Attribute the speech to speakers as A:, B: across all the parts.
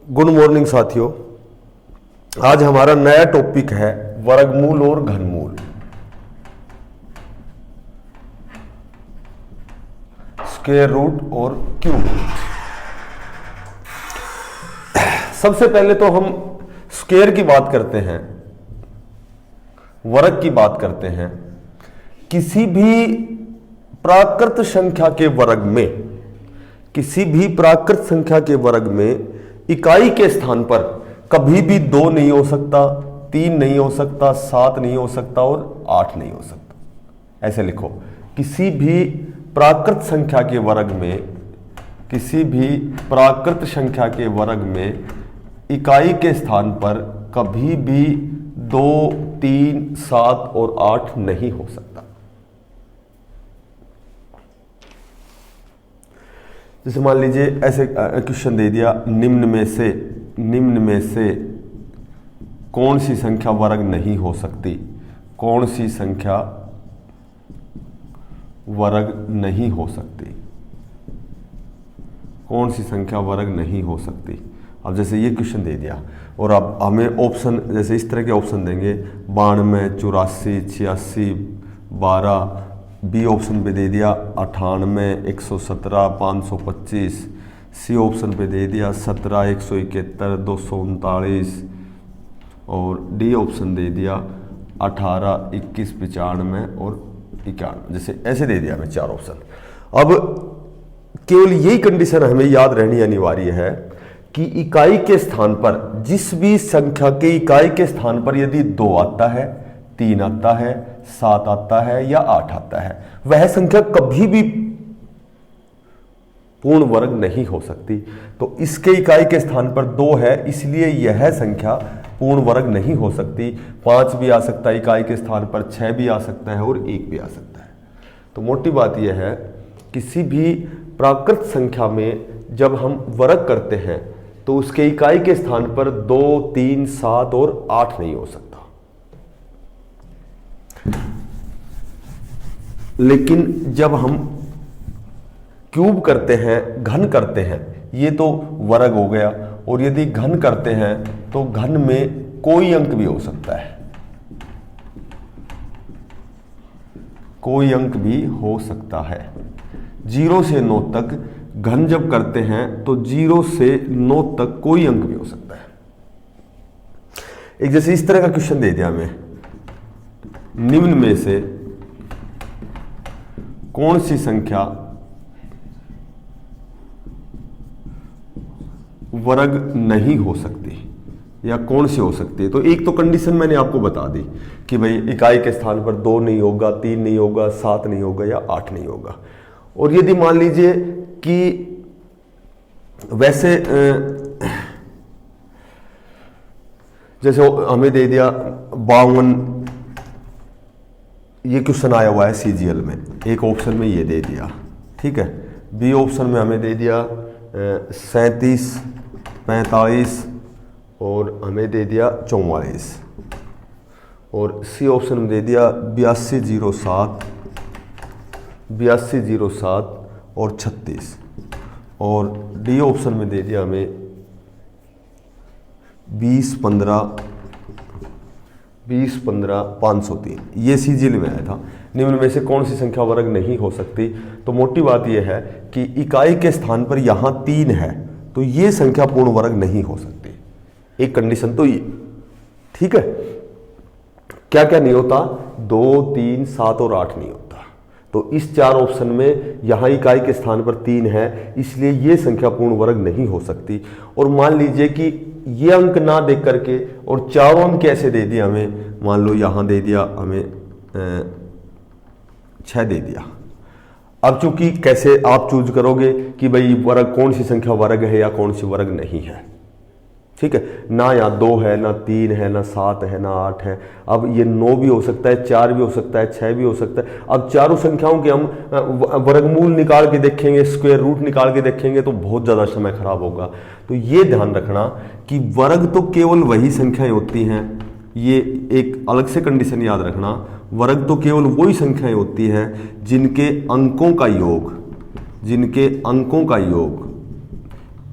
A: Good morning साथियों। आज हमारा नया टॉपिक है वर्गमूल और घनमूल। स्क्वायर रूट और क्यूब रूट। सबसे पहले तो हम स्क्वायर की बात करते हैं, वर्ग की बात करते हैं। किसी भी प्राकृत संख्या के वर्ग में, किसी भी प्राकृत संख्या के वर्ग में इकाई के स्थान पर कभी भी 2 नहीं हो सकता, 3 नहीं हो सकता, 7 नहीं हो सकता और 8 नहीं हो सकता। ऐसे लिखो, किसी भी प्राकृत संख्या के वर्ग में, किसी भी प्राकृत संख्या के वर्ग में इकाई के स्थान पर कभी भी 2, 3, 7 और 8 नहीं हो सकता। जैसे मान लीजिए ऐसे क्वेश्चन दे दिया, निम्न में से कौन सी संख्या वर्ग नहीं हो सकती, कौन सी संख्या वर्ग नहीं हो सकती, कौन सी संख्या वर्ग नहीं हो सकती। अब जैसे ये क्वेश्चन दे दिया और अब हमें ऑप्शन, जैसे इस तरह के ऑप्शन देंगे 92, 84, 86, 12। बी ऑप्शन पे दे दिया 98, 117, 525। सी ऑप्शन पे दे दिया 17, 171, 239 और डी ऑप्शन दे दिया 18, 21, 95 और 91। जैसे ऐसे दे दिया हमें 4 ऑप्शन। अब केवल यही कंडीशन हमें याद रहनी अनिवार्य है कि इकाई के स्थान पर, जिस भी संख्या के इकाई के स्थान पर यदि 2 आता है, 3 आता है, 7 आता है या 8 आता है, वह संख्या कभी भी पूर्ण वर्ग नहीं हो सकती। तो इसके इकाई के स्थान पर 2 है, इसलिए यह संख्या पूर्ण वर्ग नहीं हो सकती। 5 भी आ सकता है इकाई के स्थान पर, 6 भी आ सकता है और 1 भी आ सकता है। तो मोटी बात यह है, किसी भी प्राकृत संख्या में जब हम वर्ग करते हैं तो उसके इकाई के स्थान पर 2, 3, 7 और 8 नहीं हो सकता। लेकिन जब हम क्यूब करते हैं, घन करते हैं, ये तो वर्ग हो गया, और यदि घन करते हैं तो घन में कोई अंक भी हो सकता है, कोई अंक भी हो सकता है। 0 से 9 तक घन जब करते हैं तो 0 से 9 तक कोई अंक भी हो सकता है। एक जैसे इस तरह का क्वेश्चन दे दिया हमें, निम्न में से कौन सी संख्या वर्ग नहीं हो सकती या कौन सी हो सकती है। तो एक तो कंडीशन मैंने आपको बता दी कि भाई इकाई के स्थान पर 2 नहीं होगा, 3 नहीं होगा, 7 नहीं होगा या 8 नहीं होगा। और यदि मान लीजिए कि वैसे जैसे हमें दे दिया 52, ये क्वेश्चन आया हुआ है सीजीएल में, एक ऑप्शन में ये दे दिया, ठीक है। बी ऑप्शन में हमें दे दिया 37, 45 और हमें दे दिया 44 और सी ऑप्शन में दे दिया 8207, 8207 और 36 और डी ऑप्शन में दे दिया हमें 2015, 503। ये सीजीएल में आया था। निम्न में से कौन सी संख्या वर्ग नहीं हो सकती। तो मोटी बात यह है कि इकाई के स्थान पर यहां 3 है तो ये संख्या पूर्ण वर्ग नहीं हो सकती। एक कंडीशन तो ये, ठीक है। क्या क्या नहीं होता, 2, 3, 7 और 8 नहीं होता। तो इस 4 ऑप्शन में यहां इकाई के स्थान पर 3 है, इसलिए ये संख्या पूर्ण वर्ग नहीं हो सकती। और मान लीजिए कि ये अंक ना देख करके और 4 अंक कैसे दे दिया हमें, मान लो यहां दे दिया हमें 6 दे दिया। अब चूंकि कैसे आप चूज करोगे कि भाई वर्ग, कौन सी संख्या वर्ग है या कौन सी वर्ग नहीं है, ठीक है। ना यहाँ 2 है, ना 3 है, ना 7 है, ना 8 है। अब ये 9 भी हो सकता है, 4 भी हो सकता है, 6 भी हो सकता है। अब चारों संख्याओं के हम वर्गमूल निकाल के देखेंगे, स्क्वायर रूट निकाल के देखेंगे तो बहुत ज़्यादा समय खराब होगा। तो ये ध्यान रखना कि वर्ग तो केवल वही संख्याएं होती हैं, ये एक अलग से कंडीशन याद रखना, वर्ग तो केवल वही संख्याएं होती हैं जिनके अंकों का योग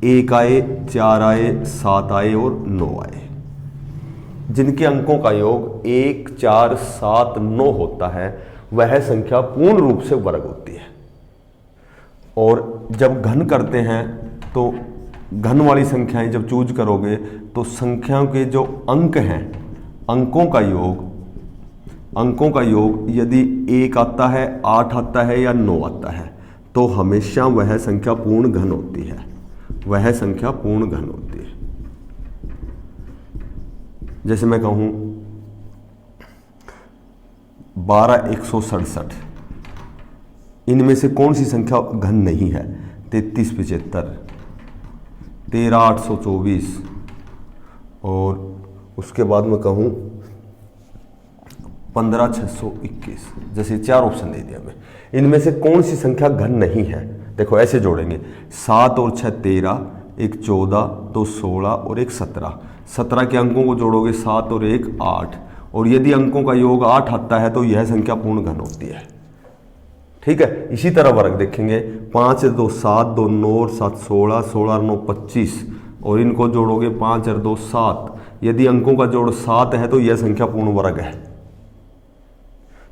A: 1 आए, 4 आए, 7 आए और 9 आए। जिनके अंकों का योग 1, 4, 7, 9 होता है वह संख्या पूर्ण रूप से वर्ग होती है। और जब घन करते हैं तो घन वाली संख्याएं जब चूज करोगे तो संख्याओं के जो अंक हैं, अंकों का योग यदि 1 आता है, 8 आता है या 9 आता है तो हमेशा वह संख्या पूर्ण घन होती है, वह संख्या पूर्ण घन होती है। जैसे मैं कहूं 12 167, इनमें से कौन सी संख्या घन नहीं है? 33 75, 13 824 और उसके बाद मैं कहूं 15 621। जैसे 4 ऑप्शन दे दिया मैं, इनमें से कौन सी संख्या घन नहीं है? देखो ऐसे जोड़ेंगे, 7 और 6 13, 1 14, 2 16 और 1 17। 17 के अंकों को जोड़ोगे 7 और 1 8, और यदि अंकों का योग 8 आता है तो यह संख्या पूर्ण घन होती है। ठीक है, इसी तरह वर्ग देखेंगे, 5 2 7, 2 9 और 7 16, 16 और 9 25, और इनको जोड़ोगे 5 और 2 7। यदि अंकों का जोड़ 7 है तो यह संख्या पूर्ण वर्ग है।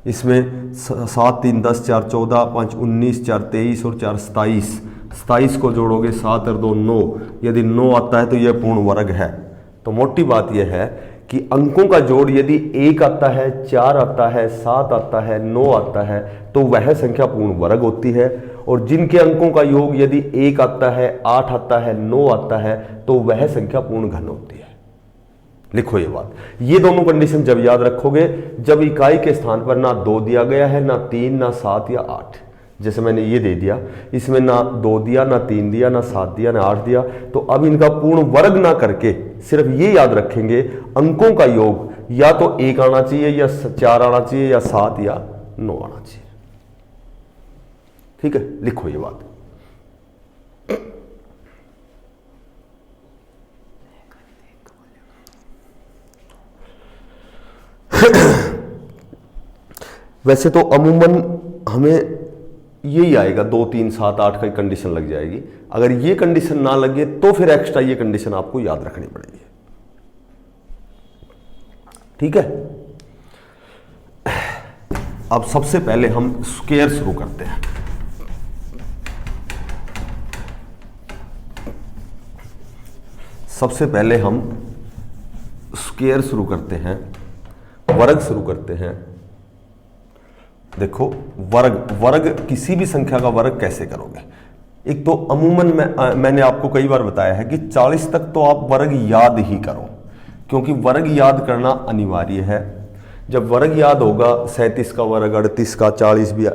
A: इसमें 7 3 10, 4 14, 5 19, 4 23 और 4 27। 27 को जोड़ोगे 7 और 2 9, यदि 9 आता है तो यह पूर्ण वर्ग है। तो मोटी बात यह है कि अंकों का जोड़ यदि 1 आता है, 4 आता है, 7 आता है, 9 आता है तो वह संख्या पूर्ण वर्ग होती है। और जिनके अंकों का योग यदि 1 आता है, 8 आता है, 9 आता है तो वह संख्या पूर्ण घन होती है। लिखो ये बात, ये दोनों कंडीशन जब याद रखोगे, जब इकाई के स्थान पर ना 2 दिया गया है, ना 3, ना 7 या 8, जैसे मैंने ये दे दिया, इसमें ना 2 दिया, ना 3 दिया, ना 7 दिया, ना 8 दिया, तो अब इनका पूर्ण वर्ग ना करके सिर्फ ये याद रखेंगे अंकों का योग या तो 1 आना चाहिए, या 4 आना चाहिए, या 7 या 9 आना चाहिए। ठीक है, लिखो ये बात। वैसे तो अमूमन हमें यही आएगा, 2 3 7 8 का कंडीशन लग जाएगी। अगर ये कंडीशन ना लगे तो फिर एक्स्ट्रा ये कंडीशन आपको याद रखनी पड़ेगी। ठीक है, अब सबसे पहले हम स्क्वायर शुरू करते हैं। सबसे पहले हम स्क्वायर शुरू करते हैं, वर्ग शुरू करते हैं। देखो वर्ग किसी भी संख्या का वर्ग कैसे करोगे? एक तो अमूमन मैंने आपको कई बार बताया है कि 40 तक तो आप वर्ग याद ही करो, क्योंकि वर्ग याद करना अनिवार्य है। जब वर्ग याद होगा 37 का वर्ग, 38 का, 40 भी,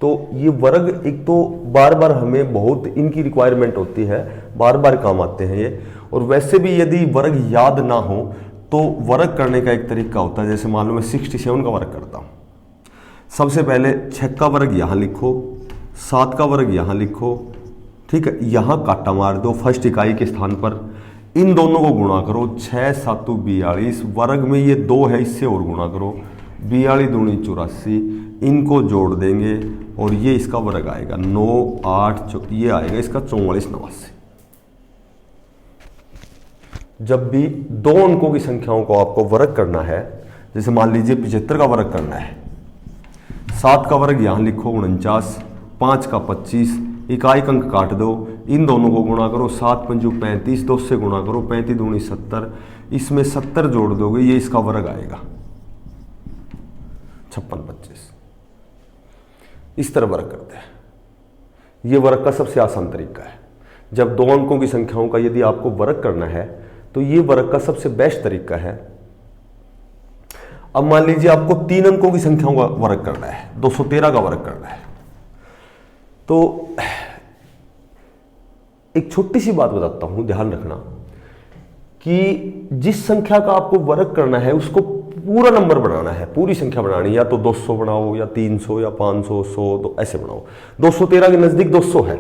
A: तो ये वर्ग एक तो बार बार हमें बहुत इनकी रिक्वायरमेंट होती है, बार बार काम आते हैं ये। और वैसे भी यदि वर्ग याद ना हो तो वर्ग करने का एक तरीका होता है। जैसे मान लो मैं 67 का वर्ग करता हूं, सबसे पहले 6 का वर्ग यहां लिखो, 7 का वर्ग यहां लिखो। ठीक है, यहां काटा मार दो फर्स्ट इकाई के स्थान पर, इन दोनों को गुणा करो, 6 7 42, वर्ग में ये 2 है, इससे और गुणा करो, 42 दूनी 84, इनको जोड़ देंगे और ये इसका वर्ग आएगा 9 8, ये आएगा इसका 44 89। जब भी 2 अंकों की संख्याओं को आपको वर्ग करना है, जैसे मान लीजिए 75 का वर्ग करना है, 7 का वर्ग यहां लिखो 49, 5 का 25, इकाई अंक काट दो, इन दोनों को गुणा करो, 7 पंजू 35, 2 से गुणा करो, 35 दूनी 70, इसमें 70 जोड़ दोगे, ये इसका वर्ग आएगा 56 25। इस तरह वर्ग करते हैं। ये वर्ग का सबसे आसान तरीका है। जब 2 अंकों की संख्याओं का यदि आपको वर्ग करना है तो ये वर्ग का सबसे बेस्ट तरीका है। अब मान लीजिए आपको 3 अंकों की संख्याओं का वर्ग करना है, 213 का वर्ग करना है, तो एक छोटी सी बात बताता हूं, ध्यान रखना कि जिस संख्या का आपको वर्ग करना है उसको पूरा नंबर बनाना है, पूरी संख्या बनानी है। या तो 200 बनाओ, या 300, या 500, 100, तो ऐसे बनाओ। 213 के नजदीक 200 है,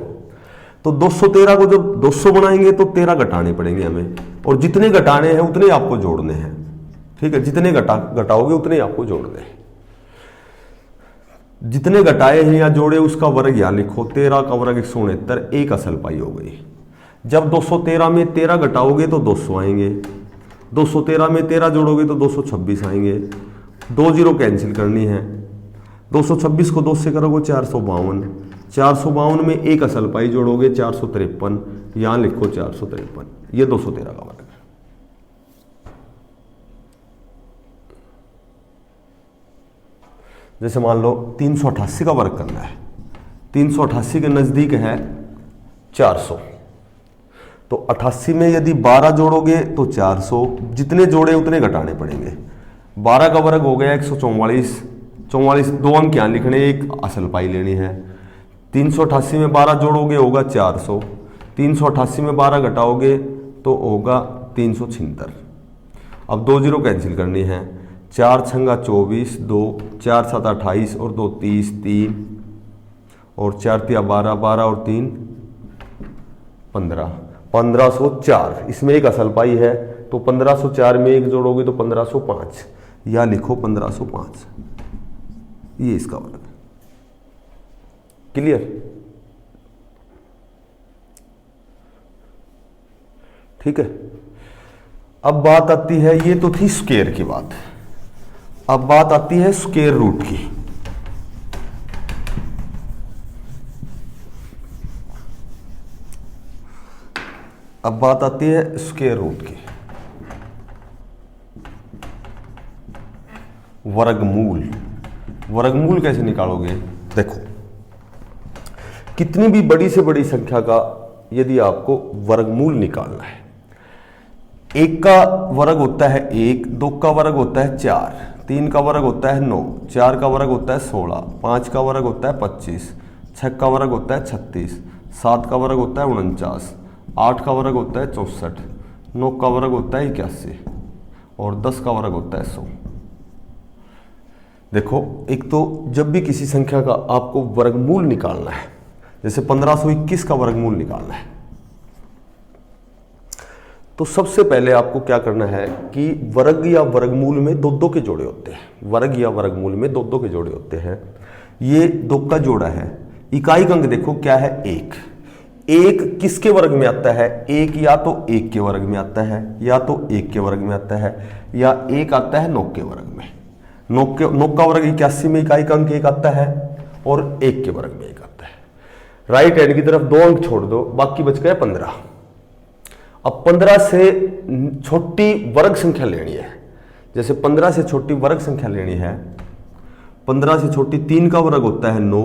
A: तो 213 को जब 200 बनाएंगे तो 13 घटाने पड़ेंगे हमें, और जितने घटाने हैं उतने आपको जोड़ने हैं। ठीक है, जितने घटाओगे उतने आपको जोड़ने हैं। जितने घटाए हैं या जोड़े उसका वर्ग यहां लिखो, 13 का वर्ग 169, एक असल पाई हो गई। जब 213 में 13 घटाओगे तो 200 आएंगे, 213 में 13 जोड़ोगे तो 226 आएंगे, 2 जीरो कैंसिल करनी है, 226 को 2 से करोगे 452, 452 में एक असल पाई जोड़ोगे 453, यहां लिखो 453, ये 213 का वर्ग है। जैसे मान लो 388 का वर्ग करना है, 388 के नजदीक है 400, तो 88 में यदि 12 जोड़ोगे तो 400, जितने जोड़े उतने घटाने पड़ेंगे। 12 का वर्ग हो गया 144, 44 दो अंक यहाँ लिखने, एक असल पाई लेनी है। 388 में 12 जोड़ोगे होगा 400, 388 में 12 घटाओगे तो होगा 376। अब 2 जीरो कैंसिल करनी है, 4 छंगा 24, 2 4 7 28 और 2 30, 3 और 4 तिया 12, 12 और 3 15, 1504। इसमें एक असल पाई है तो 1504 में एक जोड़ोगे तो 1505, या लिखो 1505, ये इसका वर्ग है। क्लियर? ठीक है। अब बात आती है, ये तो थी स्क्वायर की बात, अब बात आती है स्क्वायर रूट की। अब बात आती है स्क्वायर रूट की। वर्गमूल, वर्गमूल कैसे निकालोगे? देखो, कितनी भी बड़ी से बड़ी संख्या का यदि आपको वर्गमूल निकालना है, एक का वर्ग होता है 1, 2 का वर्ग होता है 4, 3 का वर्ग होता है 9, 4 का वर्ग होता है 16, 5 का वर्ग होता है 25, 6 का वर्ग होता है 36, 7 का वर्ग होता है 49, 8 का वर्ग होता है 64, 9 का वर्ग होता है 81 और 10 का वर्ग होता है 100। देखो, एक तो जब भी किसी संख्या का आपको वर्गमूल निकालना है, जैसे 1521 का वर्गमूल निकालना है, तो सबसे पहले आपको क्या करना है कि वर्ग या वर्गमूल में दो दो के जोड़े होते हैं, वर्ग या वर्गमूल में दो दो के जोड़े होते हैं। ये 2 का जोड़ा है, इकाई अंक देखो क्या है, 1। 1 किसके वर्ग में आता है? 1 या तो 1 के वर्ग में आता है, या तो 1 के वर्ग में आता है, या 1 आता है 9 के वर्ग में। 9 का वर्ग 81 में इकाई अंक 1 आता है और 1 के वर्ग में 1 आता है। राइट हैंड की तरफ 2 अंक छोड़ दो, बाकी बच गए 15। अब 15 से छोटी वर्ग संख्या लेनी है, जैसे 15 से छोटी वर्ग संख्या लेनी है, 15 से छोटी 3 का वर्ग होता है 9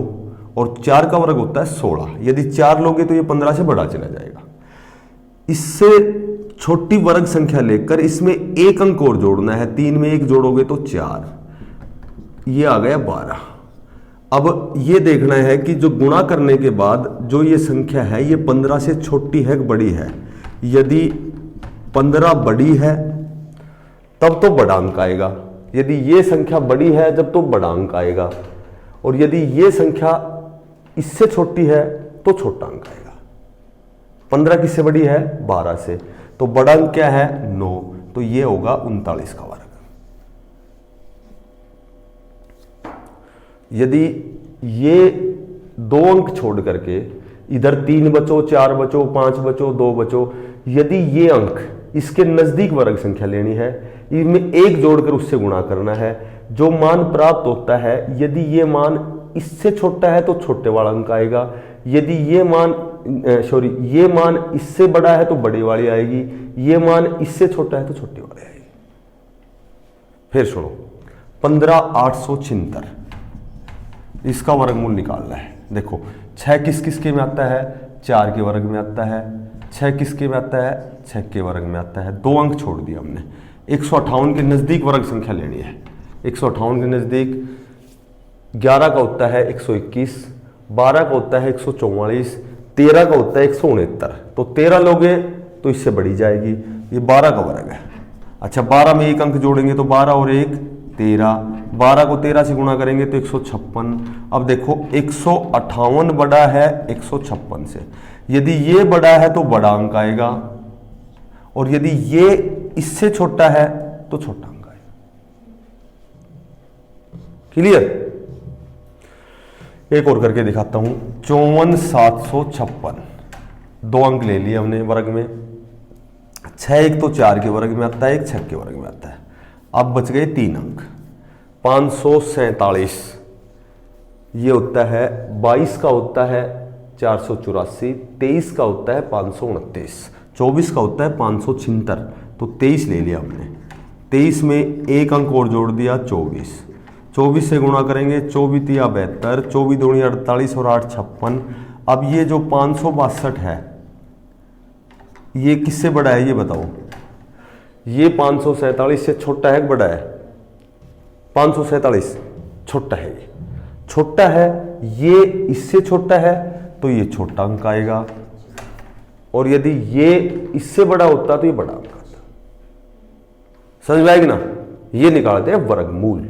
A: और 4 का वर्ग होता है 16। यदि 4 लोगे तो ये 15 से बड़ा चला जाएगा। इससे छोटी वर्ग संख्या लेकर इसमें एक अंक और जोड़ना है, 3 में 1 जोड़ोगे तो 4, ये आ गया 12। अब ये देखना है कि जो गुणा करने के बाद जो ये संख्या है ये 15 से छोटी है कि बड़ी है। यदि 15 बड़ी है तब तो बड़ा अंक आएगा, यदि ये संख्या बड़ी है जब तो बड़ा अंक आएगा, और यदि ये संख्या इससे छोटी है तो छोटा अंक आएगा। 15 किससे बड़ी है? 12 से, तो बड़ा अंक क्या है? 9, तो ये होगा 39 का वर्ग। यदि ये 2 अंक छोड़ करके इधर 3 बचो, 4 बचो, 5 बचो, 2 बचो, यदि ये अंक इसके नजदीक वर्ग संख्या लेनी है, इनमें 1 जोड़कर उससे गुणा करना है, जो मान प्राप्त होता है यदि ये मान इससे छोटा है तो छोटे वाला अंक आएगा, यदि ये मान इससे बड़ा है तो बड़ी वाली आएगी, ये मान इससे छोटा है तो छोटी वाली आएगी। फिर सुनो, 15876 इसका वर्गमूल निकालना है। देखो, 6 किस किसके में आता है? 4 के वर्ग में आता है। 6 किसके में आता है? 6 के वर्ग में आता है। 2 अंक छोड़ दिया हमने। 158 के नजदीक वर्ग संख्या लेनी है। 158 के नजदीक 11 का होता है 121, 12 का होता है 144, 13 का होता है 169, तो 13 लोगे तो इससे बढ़ी जाएगी, ये 12 का वर्ग है। अच्छा, 12 में 1 अंक जोड़ेंगे तो 12 और 1 13, 12 को 13 से गुणा करेंगे तो 156। अब देखो, 158 बड़ा है 156 से, यदि ये बड़ा है तो बड़ा अंक आएगा, और यदि ये इससे छोटा है तो छोटा अंक आएगा। क्लियर? एक और करके दिखाता हूं, 54756। 2 अंक ले लिए हमने वर्ग में। 6 एक तो 4 के वर्ग में आता है, एक 6 के वर्ग में आता है। अब बच गए 3 अंक। 547 ये होता है, 22 का होता है 484, 23 का होता है 529, 24 का होता है 576, तो 23 ले लिया हमने। 23 में एक अंक और जोड़ दिया 24, 24 से गुणा करेंगे, 24 तिया 72, 24 दूनी 48 और 8 56। अब ये जो 562 है ये किससे बड़ा है ये बताओ? ये 547 से छोटा है कि बड़ा है? 547 छोटा है, ये छोटा है, ये इससे छोटा है तो ये छोटा अंक आएगा, और यदि ये इससे बड़ा होता तो ये बड़ा अंक आता। समझ में आएगी ना? ये निकालते हैं वर्गमूल।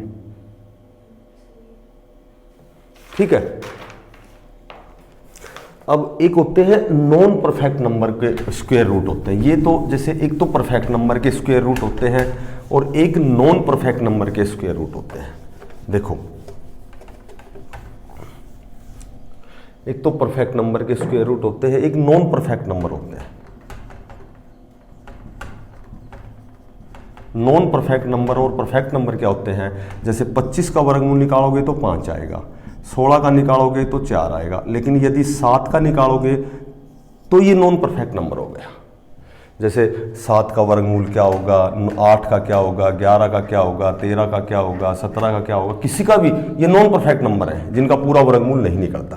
A: ठीक है। अब एक होते हैं नॉन परफेक्ट नंबर के स्क्वायर रूट होते हैं। ये तो जैसे एक तो परफेक्ट नंबर के स्क्वायर रूट होते हैं और एक नॉन परफेक्ट नंबर के स्क्वायर रूट होते हैं। देखो, एक तो परफेक्ट नंबर के स्क्वायर रूट होते हैं, एक नॉन परफेक्ट नंबर होते हैं। नॉन परफेक्ट नंबर और परफेक्ट नंबर क्या होते हैं? जैसे 25 का वर्गमूल निकालोगे तो 5 आएगा, 16 का निकालोगे तो 4 आएगा, लेकिन यदि 7 का निकालोगे तो ये नॉन परफेक्ट नंबर हो गया। जैसे 7 का वर्गमूल क्या होगा, 8 का क्या होगा, 11 का क्या होगा, 13 का क्या होगा, 17 का क्या होगा, किसी का भी ये नॉन परफेक्ट नंबर है जिनका पूरा वर्गमूल नहीं निकलता।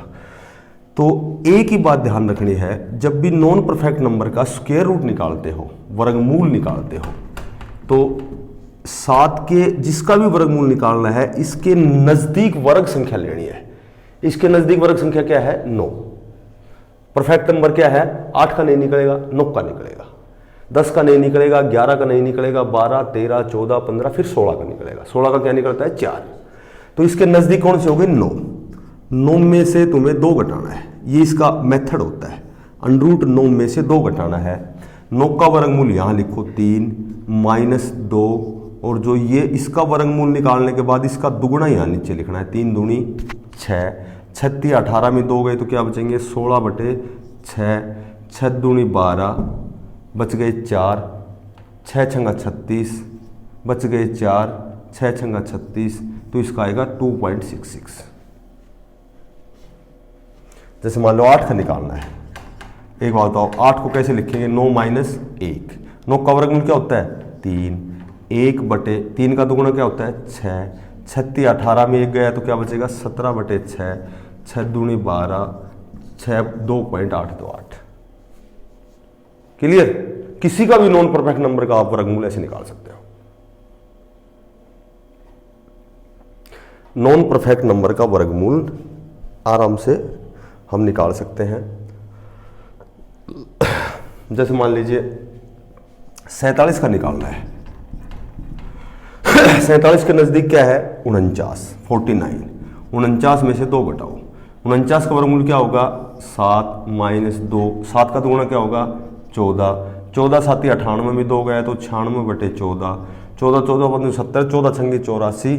A: तो एक ही बात ध्यान रखनी है, जब भी नॉन परफेक्ट नंबर का स्क्वायर रूट निकालते हो, वर्गमूल निकालते हो, तो 7 के जिसका भी वर्गमूल निकालना है इसके नजदीक वर्ग संख्या लेनी है। इसके नजदीक वर्ग संख्या क्या है? 9। परफेक्ट नंबर क्या है? 8 का नहीं निकलेगा, 9 का निकलेगा, 10 का नहीं निकलेगा, 11 का नहीं निकलेगा, 12, 13, 14, 15, फिर 16 का निकलेगा। 16 का क्या निकलता है? 4। तो इसके नजदीक कौन से हो गए? 9। 9 में से तुम्हें 2 घटाना है, ये इसका मेथड होता है। अंडरूट 9 में से 2 घटाना है। 9 का वर्गमूल यहां लिखो 3 -2, और जो ये इसका वर्गमूल निकालने के बाद इसका दुगुना यहां नीचे लिखना है। 3 दूनी 6, 36 18 में 2 गए तो क्या बचेंगे? 16/6, 6 दूनी 12, बच गए 4, 6 छंगा 36, बच गए 4, 6 छंगा 36, तो इसका आएगा 2.66। जैसे मान लो 8 का निकालना है, एक बात बताओ 8 को कैसे लिखेंगे? 9 - 1। 9 का वर्गमूल क्या होता है? 3। 1/3 का दुगुना क्या होता है? 6। 36 18 में 1 गया तो क्या बचेगा? 17/6, 6 दूनी 12, 6 2.828। क्लियर? किसी का भी नॉन परफेक्ट नंबर का आप वर्गमूल ऐसे निकाल सकते हो। नॉन परफेक्ट नंबर का वर्गमूल आराम से हम निकाल सकते हैं। जैसे मान लीजिए 47 का निकालना है। 47 के नजदीक क्या है? 49, 49। 49 में से 2 घटाओ। 49 का वर्गमूल क्या होगा? 7 - 2। 7 का दुगुना क्या होगा? 14। 14 7 98 में 2 गया तो 96/14। 14 14 15 70, 14 छंगी 84,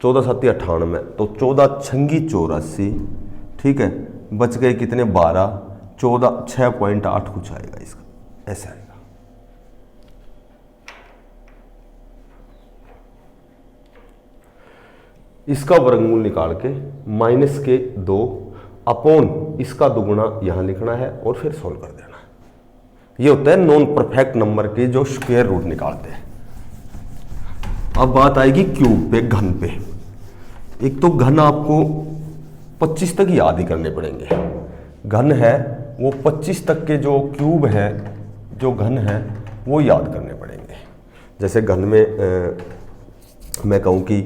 A: 14 7 98, तो 14 छंगी 84। ठीक है, बच गए कितने? 12। 14 6.8 कुछ आएगा इसका, ऐसा आएगा। इसका वर्गमूल निकाल के -2 अपॉन इसका दुगुना यहां लिखना है और फिर सोल्व कर देना है। ये होता है नॉन परफेक्ट नंबर के जो स्क्वायर रूट निकालते हैं। अब बात आएगी क्यूब पे, घन पे। एक तो घन आपको 25 तक याद ही करने पड़ेंगे। घन है वो 25 तक के जो क्यूब है, जो घन है वो याद करने पड़ेंगे। जैसे घन में मैं कहूँ कि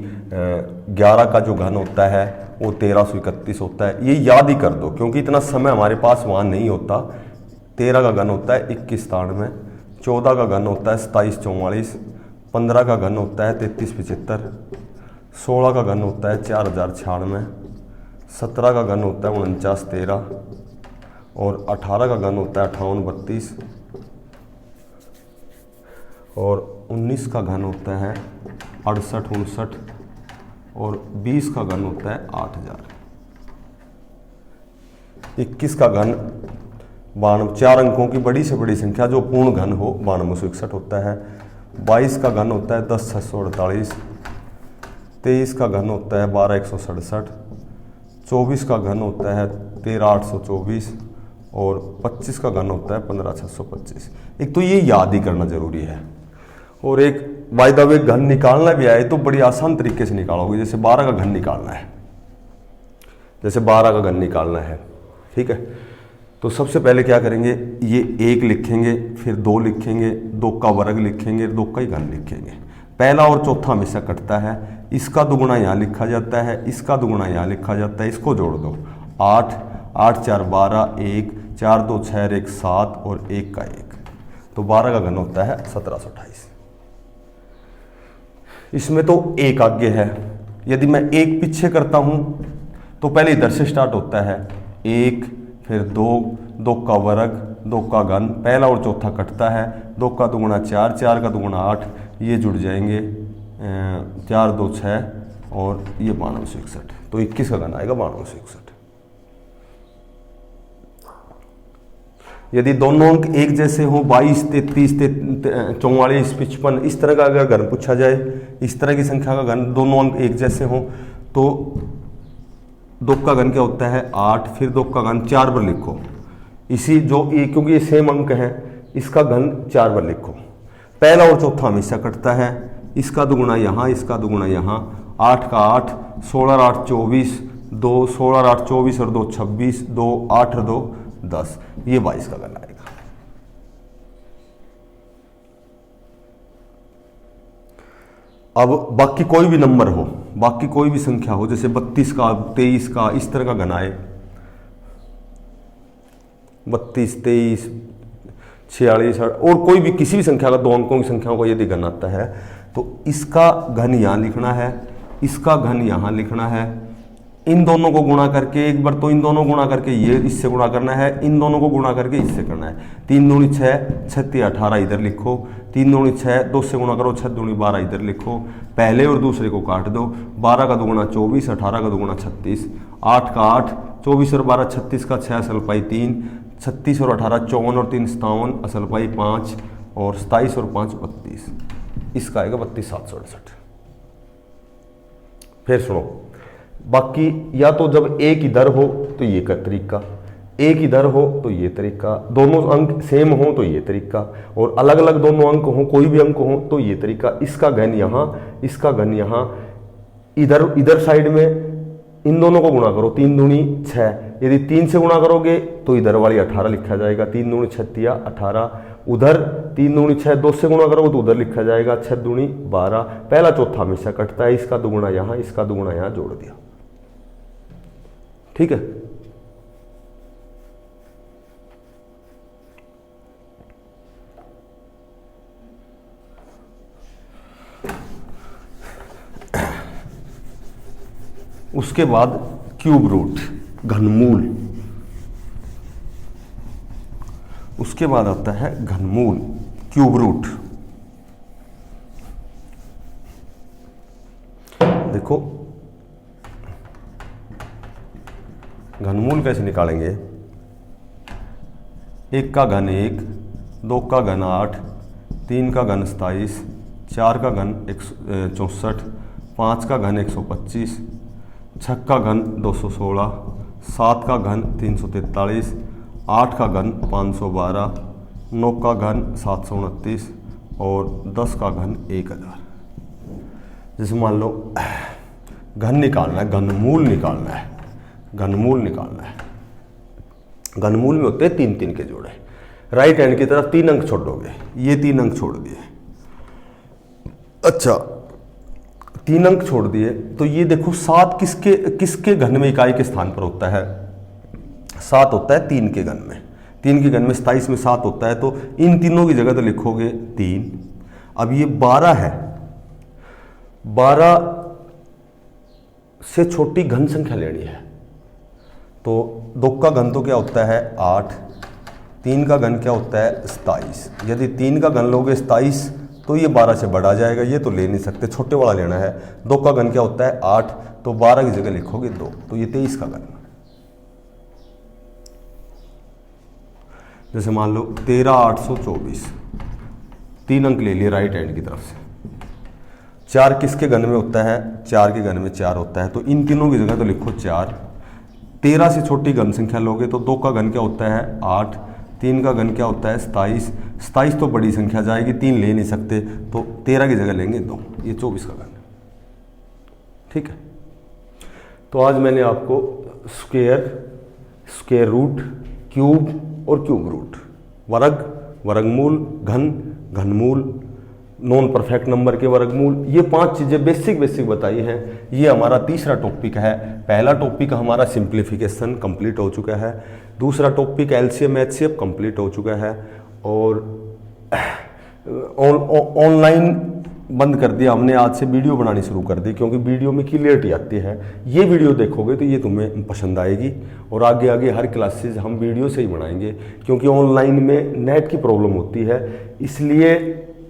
A: 11 का जो घन होता है वो 1331 होता है, ये याद ही कर दो क्योंकि इतना समय हमारे पास वहाँ नहीं होता। 13 का घन होता है 2193, 14 का घन होता है 2744, 15 का घन होता है 3375, 16 का घन होता है 4096, 17 का घन होता है 4913 और 18 का घन होता है 5832 और 19 का घन होता है 6859 और 20 का घन होता है 8000। 21 का घन 92, 4 अंकों की बड़ी से बड़ी संख्या जो पूर्ण घन हो 9261 होता है। 22 का घन होता है 10,648। 23 का घन होता है 12,167। 24 का घन होता है 13,824 और 25 का घन होता है 15,625। एक तो ये याद ही करना जरूरी है, और एक बाय द वे घन निकालना भी आए तो बड़ी आसान तरीके से निकालोगे। जैसे 12 का घन निकालना है, जैसे 12 का घन निकालना है, ठीक है। तो सबसे पहले क्या करेंगे, ये 1 लिखेंगे, फिर 2 लिखेंगे, 2 का वर्ग लिखेंगे, 2 का ही घन लिखेंगे। पहला और चौथा हमेशा कटता है, इसका दुगुना यहाँ लिखा जाता है, इसका दुगुना यहाँ लिखा जाता है, इसको जोड़ दो 8, 8 4 12, 1 4 2 6 1 7 और 1 का 1, तो 12 का घन होता है 1728। इसमें तो 1 आगे है, यदि मैं 1 पीछे करता हूं तो पहले इधर से स्टार्ट होता है 1, फिर 2, 2 का वर्ग, 2 का घन, पहला और चौथा कटता है, 2 का दुगुना 4, 4 का दुगुना 8, ये जुड़ जाएंगे 4 2 6 और ये 9261, तो 21 का घन आएगा 9261। यदि दोनों अंक एक जैसे हो 22, 33, 44, 55 इस तरह का अगर घन पूछा जाए, इस तरह की संख्या का घन दोनों अंक एक जैसे हो तो 2 का घन क्या होता है 8, फिर 2 का घन 4 बार लिखो, इसी जो क्योंकि ये सेम अंक है इसका घन 4 बार लिखो। पहला और चौथा हमेशा कटता है, इसका दुगुना यहाँ, इसका दुगुना यहाँ, 8 का 8, 16 और 8 24, 2 16 और 8 24 और 2 26, 2 8 और 2 10, ये 22 का घन आएगा। अब बाकी कोई भी नंबर हो, बाकी कोई भी संख्या हो, जैसे 32 का 23 का इस तरह का घन आए, 32 23 46 और कोई भी किसी भी संख्या का 2 अंकों की संख्याओं का यदि घन आता है तो इसका घन यहाँ लिखना है, इसका घन यहाँ लिखना है, इन दोनों को गुणा करके एक बार तो इन दोनों गुणा करके ये इससे गुणा करना है, इन दोनों को गुणा करके इससे करना है। 3 दूनी 6, 36 18 इधर लिखो, 3 दूनी 6, 2 से गुणा करो, 6 दूनी 12 इधर लिखो, पहले और दूसरे को काट दो, 12 का दुगुना 24, 18 का दुगुना 36, 8 का 8, 24 और 12 36 का 6 असल पाई 3, 36 और 18 54 और 3 57 असल पाई 5 और 27 और 5 32, इसका आएगा 32,768। फिर सुनो, बाकी या तो जब एक इधर हो तो ये का तरीका, एक इधर हो तो ये तरीका, दोनों अंक सेम हो तो ये तरीका, और अलग अलग दोनों अंक हो, कोई भी अंक हो तो ये तरीका। इसका घन यहाँ, इसका घन यहाँ, इधर इधर साइड में इन दोनों को गुणा करो, 3 दूनी 6, यदि 3 से गुणा करोगे तो इधर वाली 18 लिखा जाएगा, 3 दूनी 6 18, उधर 3 दूनी 6, 2 से गुणा करोगे तो उधर लिखा जाएगा 6 दूनी 12, पहला चौथा हमेशा कटता है, इसका दुगुना यहाँ, इसका दुगुना यहाँ जोड़ दिया, ठीक है। उसके बाद क्यूब रूट, घनमूल, उसके बाद आता है घनमूल, क्यूब रूट। देखो घनमूल कैसे निकालेंगे, 1 का घन 1, 2 का घन 8, 3 का घन 27, 4 का घन 64, 5 का घन 125, 6 का घन 216, 7 का घन 343, 8 का घन 512, 9 का घन 729 और 10 का घन 1000। जैसे मान लो घन निकालना है, घनमूल निकालना है, घनमूल निकालना है। घनमूल में होते हैं 3-3 के जोड़े, राइट हैंड की तरफ 3 अंक छोड़ोगे, ये 3 अंक छोड़ दिए, अच्छा 3 अंक छोड़ दिए, तो ये देखो 7 किसके घन में इकाई के स्थान पर होता है, 7 होता है 3 के घन में, 3 के घन में 27 में 7 होता है, तो इन तीनों की जगह तो लिखोगे 3। अब ये 12 है, 12 से छोटी घन संख्या लेनी है, तो 2 का घन तो क्या होता है 8, 3 का घन क्या होता है 27, यदि 3 का घन लोगे 27 तो ये 12 से बढ़ा जाएगा, ये तो ले नहीं सकते, छोटे वाला लेना है। 2 का घन क्या होता है 8, तो 12 की जगह लिखोगे 2, तो ये 23 का घन, जैसे मान लो 13,824, 3 अंक ले लिए राइट हैंड की तरफ से। 4 किसके घन में होता है? 4 के घन में 4 होता है, तो इन तीनों की जगह तो लिखो 4। 13 से छोटी घन संख्या लोगे तो 2 का घन क्या होता है? 8। 3 का घन क्या होता है? 27। 27 तो बड़ी संख्या जाएगी, 3 ले नहीं सकते, तो 13 की जगह लेंगे 2, ये 24 का घन है। ठीक है, तो आज मैंने आपको स्क्वायर, स्क्वायर रूट, क्यूब और क्यूब रूट, वर्ग, वर्गमूल, घन, घनमूल, नॉन परफेक्ट नंबर के वर्गमूल, ये 5 चीज़ें बेसिक बताई हैं। ये हमारा तीसरा टॉपिक है। पहला टॉपिक हमारा सिंप्लीफिकेशन कंप्लीट हो चुका है, दूसरा टॉपिक एलसीएम एचसीएफ कंप्लीट हो चुका है, और ऑनलाइन बंद कर दिया हमने, आज से वीडियो बनानी शुरू कर दी, क्योंकि वीडियो में क्लियरिटी आती है। ये वीडियो देखोगे तो ये तुम्हें पसंद आएगी, और आगे आगे हर क्लासेज हम वीडियो से ही बनाएंगे, क्योंकि ऑनलाइन में नेट की प्रॉब्लम होती है, इसलिए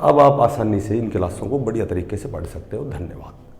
A: अब आप आसानी से इन क्लासों को बढ़िया तरीके से पढ़ सकते हो। धन्यवाद।